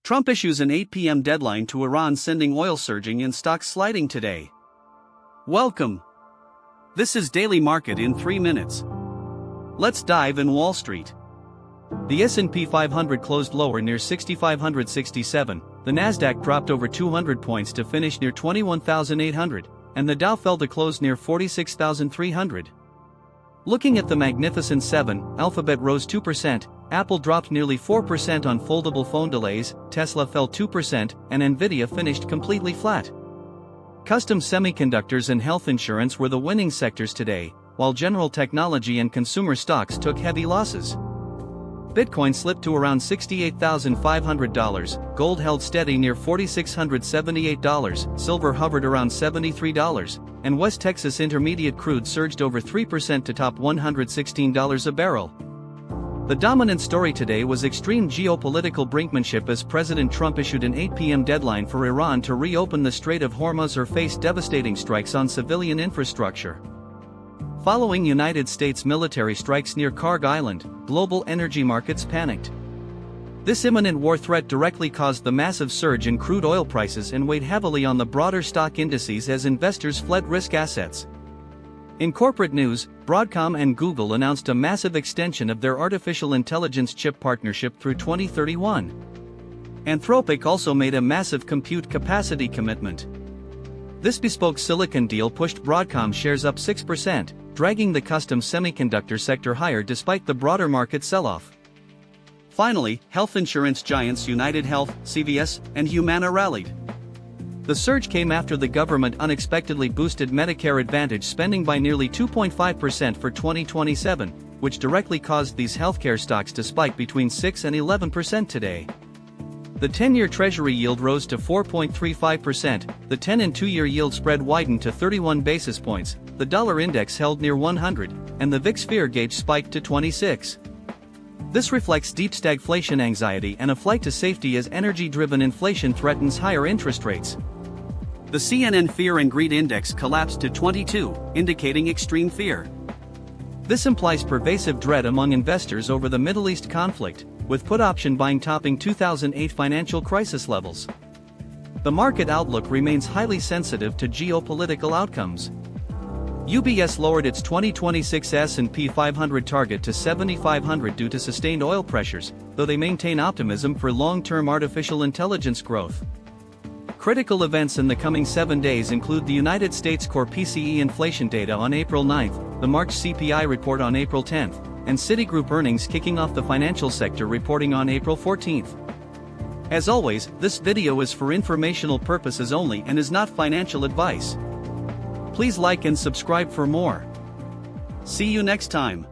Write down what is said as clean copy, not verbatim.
Trump issues an 8 p.m. deadline to Iran, sending oil surging and stocks sliding today. Welcome. This is Daily Market in 3 minutes. Let's dive in Wall Street. The S&P 500 closed lower near 6,567, the Nasdaq dropped over 200 points to finish near 21,800, and the Dow fell to close near 46,300. Looking at the Magnificent Seven, Alphabet rose 2%, Apple dropped nearly 4% on foldable phone delays, Tesla fell 2%, and Nvidia finished completely flat. Custom semiconductors and health insurance were the winning sectors today, while general technology and consumer stocks took heavy losses. Bitcoin slipped to around $68,500, gold held steady near $4,678, silver hovered around $73, and West Texas Intermediate crude surged over 3% to top $116 a barrel. The dominant story today was extreme geopolitical brinkmanship as President Trump issued an 8 p.m. deadline for Iran to reopen the Strait of Hormuz or face devastating strikes on civilian infrastructure. Following United States military strikes near Karg Island, global energy markets panicked. This imminent war threat directly caused the massive surge in crude oil prices and weighed heavily on the broader stock indices as investors fled risk assets. In corporate news, Broadcom and Google announced a massive extension of their artificial intelligence chip partnership through 2031. Anthropic also made a massive compute capacity commitment. This bespoke silicon deal pushed Broadcom shares up 6%, dragging the custom semiconductor sector higher despite the broader market sell-off. Finally, health insurance giants United Health, CVS, and Humana rallied. The surge came after the government unexpectedly boosted Medicare Advantage spending by nearly 2.5% for 2027, which directly caused these healthcare stocks to spike between 6 and 11% today. The 10-year Treasury yield rose to 4.35%, the 10- and 2-year yield spread widened to 31 basis points, the dollar index held near 100, and the VIX fear gauge spiked to 26. This reflects deep stagflation anxiety and a flight to safety as energy-driven inflation threatens higher interest rates. The CNN Fear and Greed Index collapsed to 22, indicating extreme fear. This implies pervasive dread among investors over the Middle East conflict, with put option buying topping 2008 financial crisis levels. The market outlook remains highly sensitive to geopolitical outcomes. UBS lowered its 2026 S&P 500 target to 7,500 due to sustained oil pressures, though they maintain optimism for long-term artificial intelligence growth. Critical events in the coming 7 days include the United States core PCE inflation data on April 9, the March CPI report on April 10, and Citigroup earnings kicking off the financial sector reporting on April 14. As always, this video is for informational purposes only and is not financial advice. Please like and subscribe for more. See you next time.